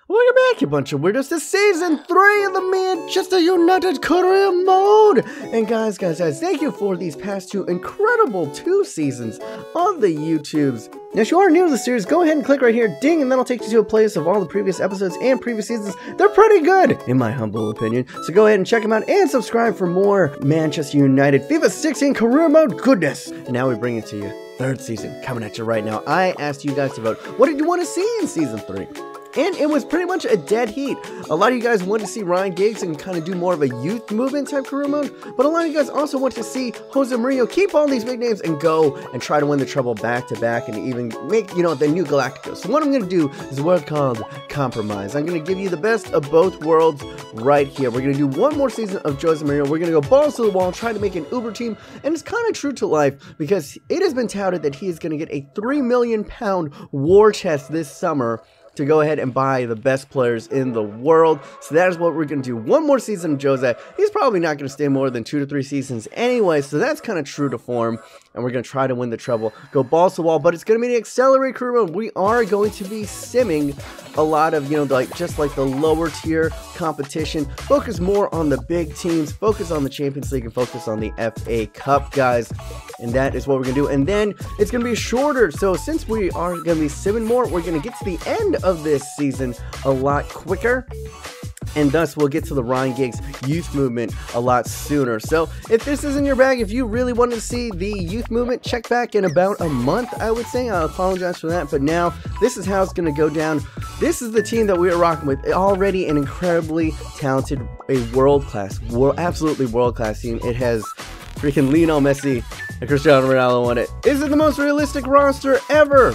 Welcome back, you bunch of weirdos, to Season 3 of the Manchester United career mode! And guys, thank you for these past two incredible 2 seasons on the YouTubes. Now, if you are new to the series, go ahead and click right here, ding, and that'll take you to a playlist of all the previous episodes and previous seasons. They're pretty good, in my humble opinion. So go ahead and check them out and subscribe for more Manchester United FIFA 16 career mode goodness. And now we bring it to you. 3rd season coming at you right now. I asked you guys to vote. What did you want to see in Season 3? And it was pretty much a dead heat. A lot of you guys wanted to see Ryan Giggs and kind of do more of a youth movement type career mode, but a lot of you guys also want to see Jose Mourinho keep all these big names and go and try to win the treble back to back and even make, you know, the new Galacticos. So what I'm going to do is a word called compromise. I'm going to give you the best of both worlds right here. We're going to do one more season of Jose Mourinho. We're going to go balls to the wall, try to make an Uber team, and it's kind of true to life because it has been touted that he is going to get a £3 million war chest this summer to go ahead and buy the best players in the world. So that is what we're going to do. One more season of Jose. He's probably not going to stay more than 2 to 3 seasons anyway, so that's kind of true to form. And we're going to try to win the treble. Go balls to the wall, but it's going to be an accelerated career mode. We are going to be simming a lot of, you know, like just like the lower tier competition. Focus more on the big teams. Focus on the Champions League and focus on the FA Cup, guys. And that is what we're going to do. And then it's going to be shorter. So since we are going to be simming more, we're going to get to the end of this season a lot quicker. And thus, we'll get to the Ryan Giggs youth movement a lot sooner. So, if this isn't your bag, if you really want to see the youth movement, check back in about a month, I would say. I apologize for that. But now, this is how it's going to go down. This is the team that we are rocking with. Already an incredibly talented, a world-class, absolutely world-class team. It has freaking Lionel Messi and Cristiano Ronaldo on it. Is it the most realistic roster ever?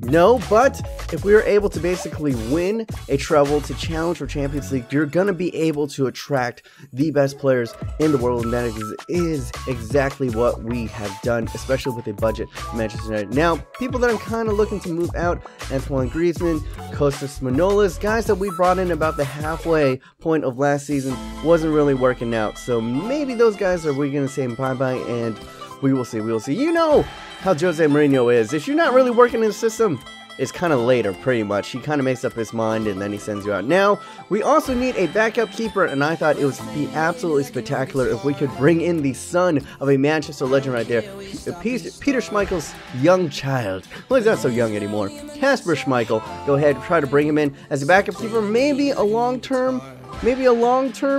No, but if we are able to basically win a treble to challenge for Champions League, you're going to be able to attract the best players in the world, and that is exactly what we have done, especially with a budget Manchester United. Now, people that I'm kind of looking to move out, Antoine Griezmann, Kostas Manolas, guys that we brought in about the halfway point of last season, wasn't really working out, so maybe those guys are we going to say bye-bye, and we will see, You know how Jose Mourinho is. If you're not really working in the system, it's kind of later, pretty much. He kind of makes up his mind, and then he sends you out. Now, we also need a backup keeper, and I thought it would be absolutely spectacular if we could bring in the son of a Manchester legend right there, Peter Schmeichel's young child. Well, he's not so young anymore. Kasper Schmeichel. Go ahead, try to bring him in as a backup keeper. Maybe a long-term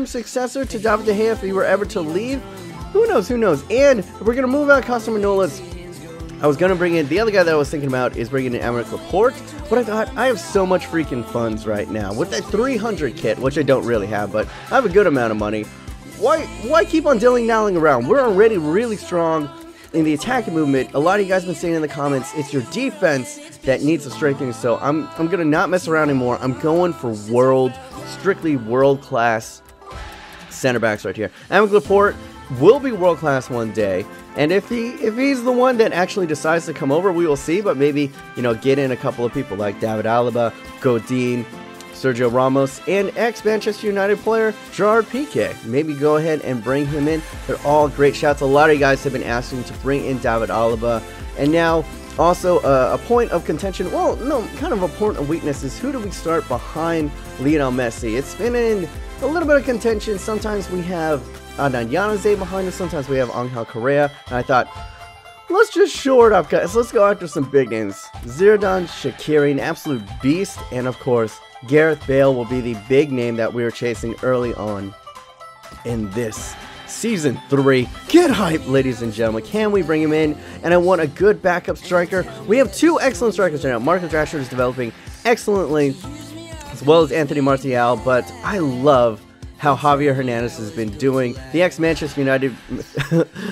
successor to David De Gea if he were ever to leave. Who knows? And if we're going to move out Kostas Manolas, I was going to bring in, the other guy that I was thinking about is bringing in Aymeric Laporte, but I thought, I have so much freaking funds right now. With that 300 kit, which I don't really have, but I have a good amount of money. Why keep on dilly-dallying around? We're already really strong in the attacking movement. A lot of you guys have been saying in the comments, it's your defense that needs the strengthening, so I'm going to not mess around anymore. I'm going for strictly world-class center backs right here. Aymeric Laporte will be world class one day, and if he's the one that actually decides to come over, we will see. But maybe, you know, get in a couple of people like David Alaba, Godin, Sergio Ramos, and ex-Manchester United player Gerard Pique. Maybe go ahead and bring him in. They're all great shouts. A lot of you guys have been asking to bring in David Alaba, and now also a point of contention. Well, no, kind of a point of weakness is who do we start behind Lionel Messi? It's been in a little bit of contention. Sometimes we have Adnan Januzaj behind us, sometimes we have Angel Correa, and I thought, let's just shore it up, guys. Let's go after some big names. Xherdan Shaqiri, an absolute beast, and of course, Gareth Bale will be the big name that we are chasing early on in this Season 3. Get hyped, ladies and gentlemen. Can we bring him in? And I want a good backup striker. We have 2 excellent strikers right now. Marcus Rashford is developing excellently, as well as Anthony Martial, but I love how Javier Hernandez has been doing. The ex-Manchester United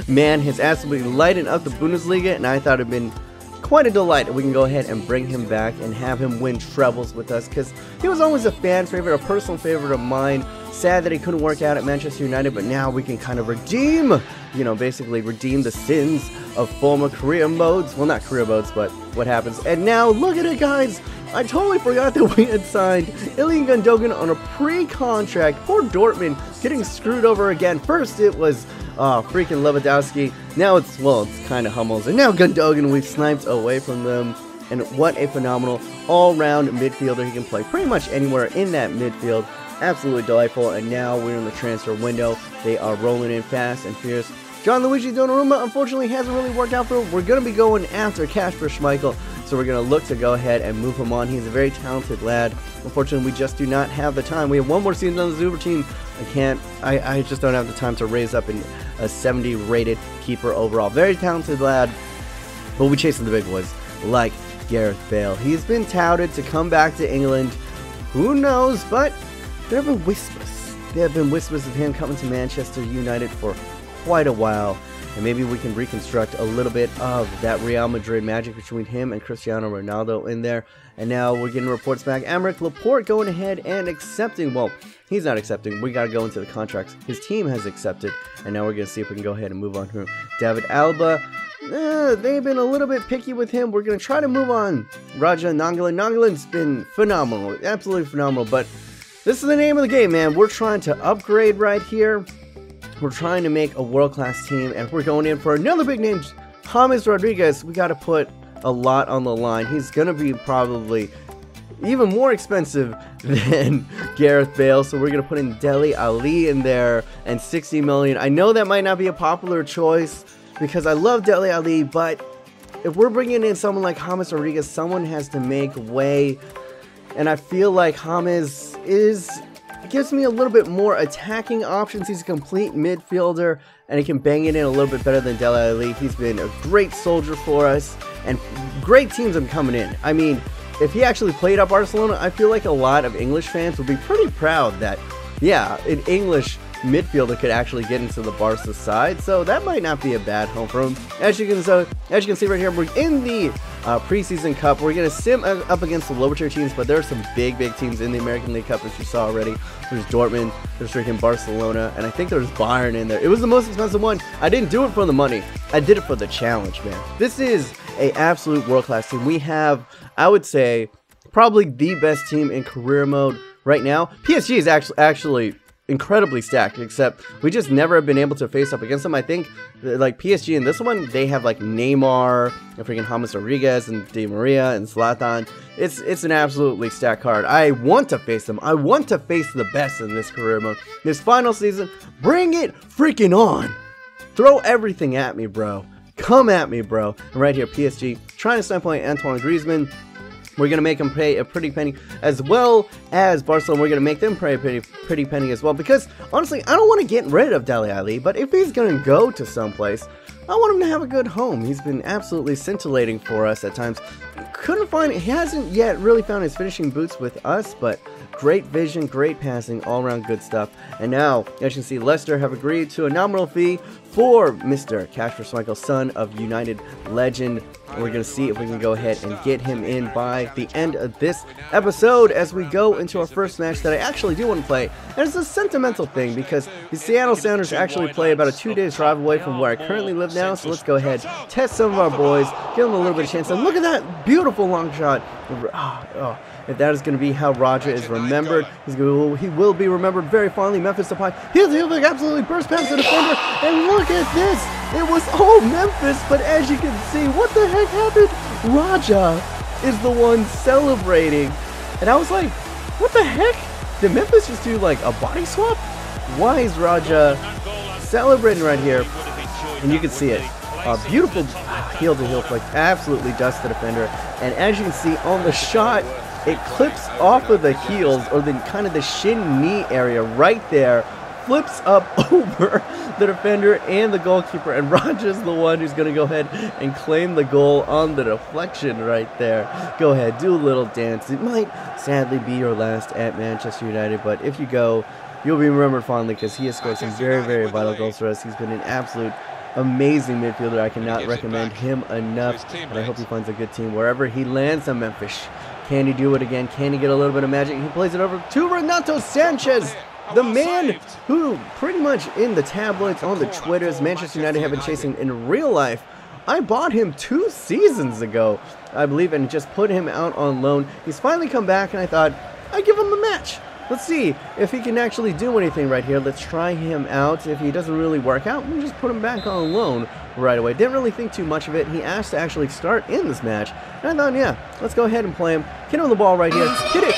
man has absolutely lightened up the Bundesliga, and I thought it would have been quite a delight if we can go ahead and bring him back and have him win trebles with us, because he was always a fan favorite, a personal favorite of mine. Sad that he couldn't work out at Manchester United, but now we can kind of redeem, you know, basically redeem the sins of former career modes. Well, not career modes, but what happens. And now, look at it, guys. I totally forgot that we had signed Ilya Gundogan on a pre-contract for Dortmund, getting screwed over again. First it was freaking Lewandowski, now it's kind of Hummels, and now Gundogan, we've sniped away from them. and what a phenomenal all-round midfielder. He can play pretty much anywhere in that midfield. Absolutely delightful, and now we're in the transfer window. They are rolling in fast and fierce. Gianluigi Donnarumma unfortunately hasn't really worked out for him. We're going to be going after Kasper Schmeichel, so we're going to look to go ahead and move him on. He's a very talented lad. Unfortunately, we just do not have the time. We have one more season on the Super team. I just don't have the time to raise up a 70 rated keeper overall. Very talented lad, but we chasing the big boys like Gareth Bale. He's been touted to come back to England. Who knows, but there have been whispers. There have been whispers of him coming to Manchester United for quite a while, and maybe we can reconstruct a little bit of that Real Madrid magic between him and Cristiano Ronaldo in there. And now we're getting reports back. Aymeric Laporte going ahead and accepting. Well, he's not accepting. We got to go into the contracts. His team has accepted, and now we're going to see if we can go ahead and move on to David Alaba. They've been a little bit picky with him. We're going to try to move on. Raja Nangalan. Nangalan's been phenomenal, absolutely phenomenal, but this is the name of the game, man. We're trying to upgrade right here. We're trying to make a world-class team, and we're going in for another big name, James Rodriguez. We got to put a lot on the line. He's going to be probably even more expensive than Gareth Bale, so we're going to put in Dele Alli in there and 60 million. I know that might not be a popular choice because I love Dele Alli, but if we're bringing in someone like James Rodriguez, someone has to make way, and I feel like James gives me a little bit more attacking options. He's a complete midfielder, and he can bang it in a little bit better than Dele Alli. He's been a great soldier for us, and great teams are coming in. I mean, if he actually played at Barcelona, I feel like a lot of English fans would be pretty proud that, yeah, an English midfielder could actually get into the Barca side, so that might not be a bad home for him. As you can see right here, we're in the preseason cup. We're going to sim up against the lower tier teams, but there are some big teams in the American League Cup, as you saw already. There's Dortmund, there's freaking Barcelona, and I think there's Bayern in there. It was the most expensive one. I didn't do it for the money. I did it for the challenge, man. This is an absolute world-class team. We have, I would say, probably the best team in career mode right now. PSG is actually incredibly stacked, except we just never have been able to face up against them. I think like PSG in this one, they have like Neymar and freaking James Rodriguez and Di Maria and Zlatan. It's an absolutely stacked card. I want to face them. I want to face the best in this career mode. This final season, bring it freaking on. Throw everything at me, bro. Come at me, bro. And right here, PSG trying to snipe point Antoine Griezmann. We're going to make them pay a pretty penny, as well as Barcelona. We're going to make them pay a pretty penny as well, because honestly, I don't want to get rid of Dele Alli, but if he's going to go to someplace, I want him to have a good home. He's been absolutely scintillating for us at times. He hasn't yet really found his finishing boots with us, but great vision, great passing, all around good stuff. And now, as you can see, Leicester have agreed to a nominal fee for Mr. Kasper Schmeichel, son of United legend. We're going to see if we can go ahead and get him in by the end of this episode as we go into our first match that I actually do want to play. And it's a sentimental thing because the Seattle Sounders actually play about a 2-day drive away from where I currently live now. So let's go ahead, test some of our boys, give them a little bit of chance. And look at that beautiful long shot. If that is going to be how Raja is remembered, he will be remembered very fondly. Memphis Depay, he'll absolutely burst past the defender, and look at this. It was all Memphis, but as you can see, what the heck happened? Raja is the one celebrating, and I was like, what the heck? Did Memphis just do like a body swap? Why is Raja celebrating right here? And you can see it. Beautiful heel-to-heel flick, absolutely dust the defender, and as you can see on the shot, it clips off of the heels, or the kind of the shin-knee area right there, flips up over the defender and the goalkeeper, and Raja's the one who's going to go ahead and claim the goal on the deflection right there. Go ahead, do a little dance. It might sadly be your last at Manchester United, but if you go, you'll be remembered fondly because he has scored some very vital goals for us. He's been an absolute amazing midfielder. I cannot recommend him enough, and I hope he finds a good team wherever he lands in Memphis. Can he do it again? Can he get a little bit of magic? He plays it over to Renato Sanchez, the man who pretty much in the tabloids, on the Twitters, Manchester United have been chasing in real life. I bought him 2 seasons ago, I believe, and just put him out on loan. He's finally come back, and I thought, I'd give him a match. Let's see if he can actually do anything right here. Let's try him out. If he doesn't really work out, we'll just put him back on loan right away. Didn't really think too much of it. He asked to actually start in this match. And I thought, yeah, let's go ahead and play him. Get him the ball right here. Hit it.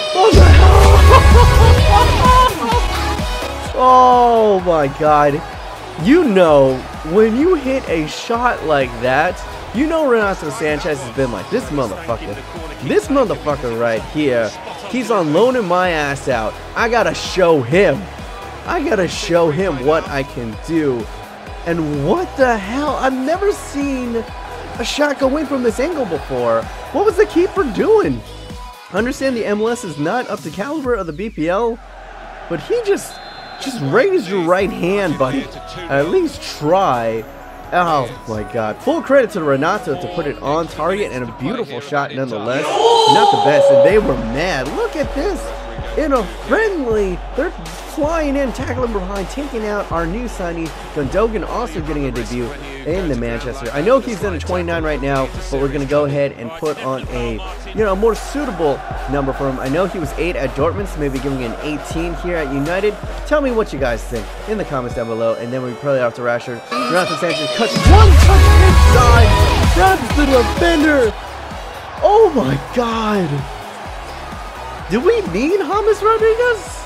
Oh my God. You know, when you hit a shot like that, you know Renato Sanchez has been like, this motherfucker right here, he's on loaning my ass out. I gotta show him. What I can do. And what the hell? I've never seen a shot go in from this angle before. What was the keeper doing? I understand the MLS is not up to caliber of the BPL, but he just raise your right hand, buddy. At least try. Oh my God. Full credit to Renato to put it on target, and a beautiful shot nonetheless. Not the best, and they were mad. Look at this. In a friendly, they're flying in, tackling behind, taking out our new signee, Gundogan, also getting a debut in the Manchester. I know he's in a 29 right now, but we're going to go ahead and put on a, more suitable number for him. I know he was 8 at Dortmund, so maybe giving an 18 here at United. Tell me what you guys think in the comments down below, and then we probably have to Rashford. Renato Sanchez cuts one touch inside, grabs the defender. Oh my God. Do we need James Rodriguez?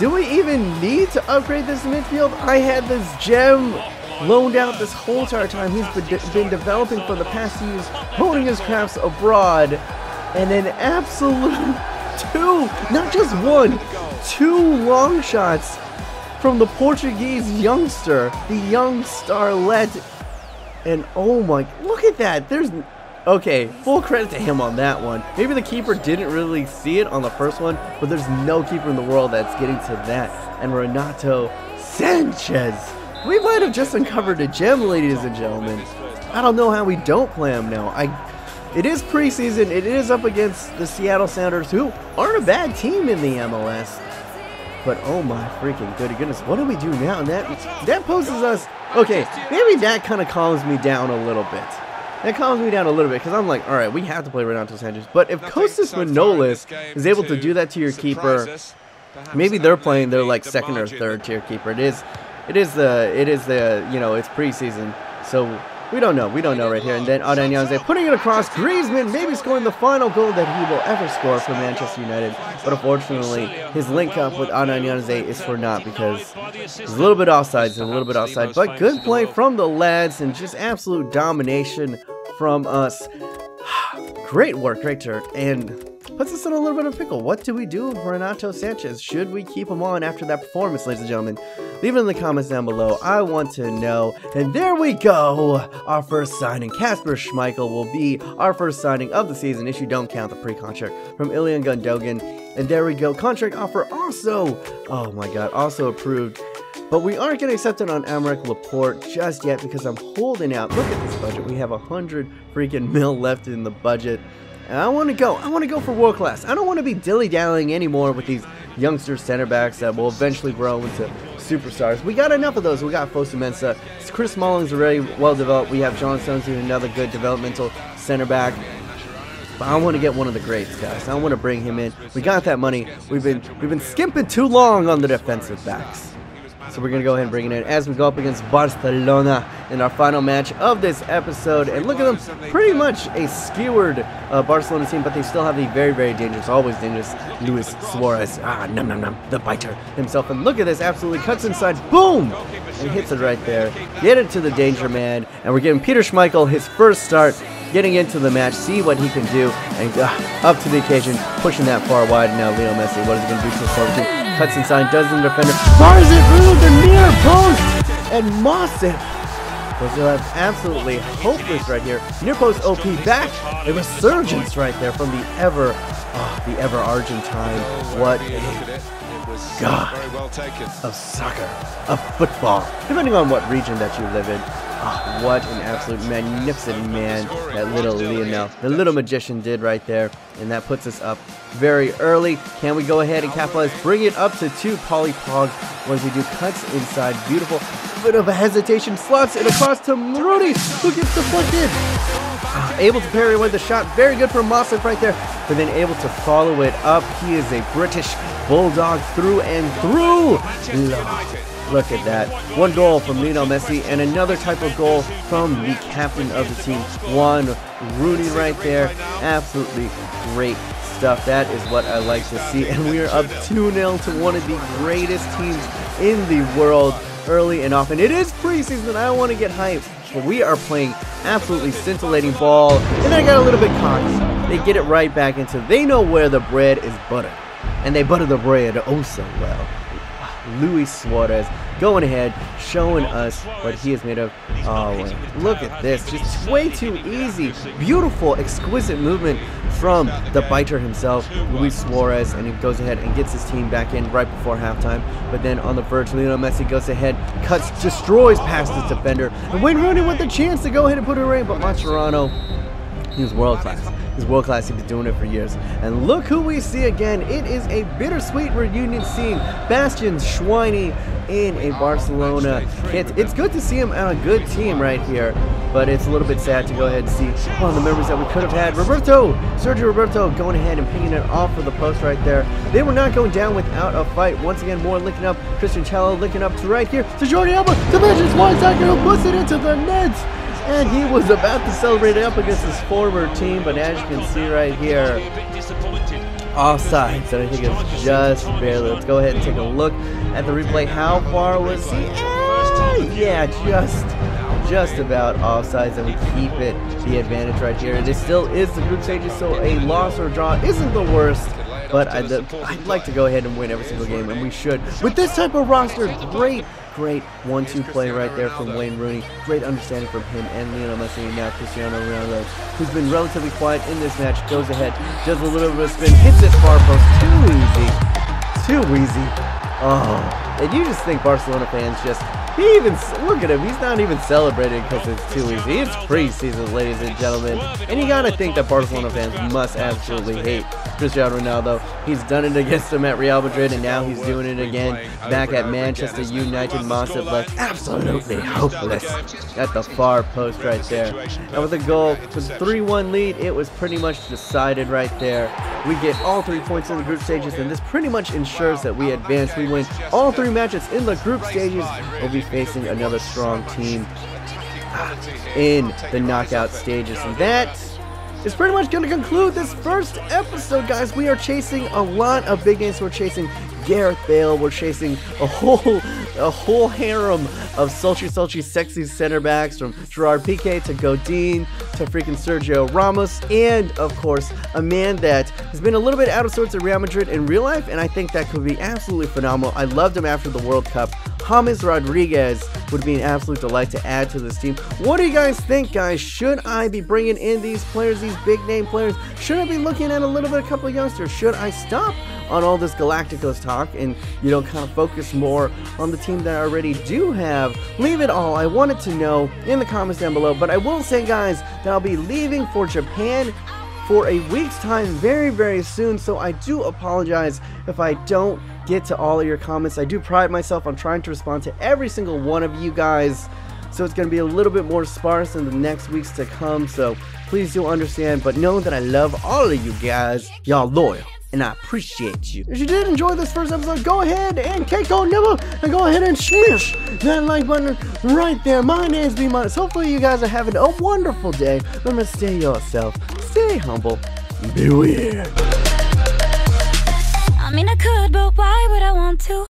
Do we even need to upgrade this midfield? I had this gem loaned out this whole entire time. He's been developing for the past few years, honing his crafts abroad, and an absolute 2, not just 1, 2 long shots from the Portuguese youngster, the young starlet. And oh my, look at that. Okay, full credit to him on that one. Maybe the keeper didn't really see it on the first one, but there's no keeper in the world that's getting to that. And Renato Sanchez. We might have just uncovered a gem, ladies and gentlemen. I don't know how we don't play him now. It is preseason. It is up against the Seattle Sounders, who aren't a bad team in the MLS. But oh my freaking goodness, what do we do now? And that poses us. Okay, maybe that kind of calms me down a little bit. That calms me down a little bit, because I'm like, all right, we have to play Renato Sanchez. But if Kostas Manolis is able to do that to your keeper, maybe they're playing their like second or third tier keeper. It is the it's preseason, so we don't know right here. And then Adanyanze putting it across, Griezmann maybe scoring the final goal that he will ever score for Manchester United. But unfortunately, his link up with Adanyanze is for naught, because he's a little bit offside, But good play from the lads, and just absolute domination from us. Great work, great turn, and puts us in a little bit of a pickle. What do we do with Renato Sanchez? Should we keep him on after that performance, ladies and gentlemen? Leave it in the comments down below. I want to know. And there we go. Our first signing. Kasper Schmeichel will be our first signing of the season, if you don't count the pre-contract from Ilya Gundogan. And there we go. Contract offer also, oh my God, also approved. But we aren't going to accept it on Aymeric Laporte just yet, because I'm holding out. Look at this budget. We have 100 freaking mil left in the budget. And I want to go for world class. I don't want to be dilly-dallying anymore with these youngster center backs that will eventually grow into superstars. We got enough of those. We got fosu-mensah. Chris Smalling's already well developed. We have John Stones, who's another good developmental center back. But I want to get one of the greats, guys. I want to bring him in. We got that money. We've been skimping too long on the defensive backs. So we're going to go ahead and bring it in as we go up against Barcelona in our final match of this episode. And look at them, pretty much a skewered Barcelona team, but they still have the very, very dangerous, always dangerous Luis Suarez. The biter himself. And look at this, absolutely cuts inside, boom! And hits it right there. Get it to the danger man. And we're giving Peter Schmeichel his first start, getting into the match, see what he can do, and up to the occasion, pushing that far wide. Now Lionel Messi, what is he going to do to his forward team? Cuts inside, does the defender, fires it through the near post, and Mosif. Brazil is absolutely hopeless right here. Near post OP back, a resurgence right there from the ever Argentine. What a god of soccer, of football, depending on what region that you live in. Oh, what an absolute magnificent man that little Lionel, the little magician, did right there. And that puts us up very early. Can we go ahead and capitalize? Bring it up to 2. Polly Pog. What does he do? Cuts inside. Beautiful. Bit of a hesitation. Slots it across to Rudy, who gets deflected. Able to parry away the shot. Very good from Mosif right there. but then able to follow it up. He is a British bulldog through and through. Look at that. One goal from Lionel Messi and another type of goal from the captain of the team, Wayne Rooney, right there. Absolutely great stuff. That is what I like to see. And we are up 2-0 to one of the greatest teams in the world early and often. It is preseason. I don't want to get hyped, but we are playing absolutely scintillating ball. And I got a little bit cocky. They get it right back into, they know where the bread is buttered. And they butter the bread oh so well. Luis Suarez going ahead, showing us what he is made of. Oh, look at this. Just way too easy. Beautiful, exquisite movement from the biter himself, Luis Suarez, and he goes ahead and gets his team back in right before halftime. But then on the verge, Lionel Messi goes ahead, cuts, destroys past his defender, and Wayne Rooney with the chance to go ahead and put it away, but Mascherano, he was world class. He's world class. He's been doing it for years. And look who we see again. It is a bittersweet reunion scene. Bastian Schweini in a Barcelona kit. It's good to see him on a good team right here, but it's a little bit sad to go ahead and see one of the members that we could have had. Sergio Roberto going ahead and pinging it off of the post right there. They were not going down without a fight. Once again, more linking up. Christian Cello linking up to right here to Jordi Alba. To Manchester United, who puts it into the net. And he was about to celebrate it up against his former team, but as you can see right here, offside. So I think it's just barely. Let's go ahead and take a look at the replay. How far was he? Yeah, just about offsides, and we keep it the advantage right here. It still is the group stages, so a loss or a draw isn't the worst. But I'd like to go ahead and win every single game, and we should. With this type of roster, great 1-2 play right there from Wayne Rooney. Great understanding from him and Lionel Messi, and now Cristiano Ronaldo, who's been relatively quiet in this match, goes ahead, does a little bit of spin, hits it far post. Too easy. Oh, and you just think Barcelona fans just, look at him, he's not even celebrating because it's too easy. It's preseason, ladies and gentlemen, and you gotta think that Barcelona fans must absolutely hate Cristiano Ronaldo. He's done it against them at Real Madrid, and now he's doing it again back at Manchester United. Massive left, absolutely hopeless at the far post right there. And with a goal, with a 3-1 lead, it was pretty much decided right there. We get all 3 points in the group stages, and this pretty much ensures that we advance. We win all 3 matches in the group stages. We'll be facing another strong team in the knockout stages, and that is pretty much going to conclude this first episode, guys. We are chasing a lot of big games. We're chasing Gareth Bale. We're chasing a whole harem of sultry, sexy center backs, from Gerard Pique to Godin to freaking Sergio Ramos, and of course a man that has been a little bit out of sorts at Real Madrid in real life, and I think that could be absolutely phenomenal. I loved him after the World Cup. James Rodriguez would be an absolute delight to add to this team. What do you guys think, guys? Should I be bringing in these players, these big name players? Should I be looking at a couple of youngsters? Should I stop on all this Galacticos talk and, you know, kind of focus more on the team that I already do have? Leave it all. I wanted to know in the comments down below, but I will say, guys, that I'll be leaving for Japan for a week's time very soon, so I do apologize if I don't get to all of your comments. I do pride myself on trying to respond to every single one of you guys, so it's going to be a little bit more sparse in the next weeks to come, so please do understand, but know that I love all of you guys. Y'all loyal, and I appreciate you. If you did enjoy this first episode, go ahead and take on nibble and go ahead and smash that like button right there. My name's B-Minus. Hopefully you guys are having a wonderful day. Remember, stay yourself, stay humble, be weird. I mean, I could, but why would I want to?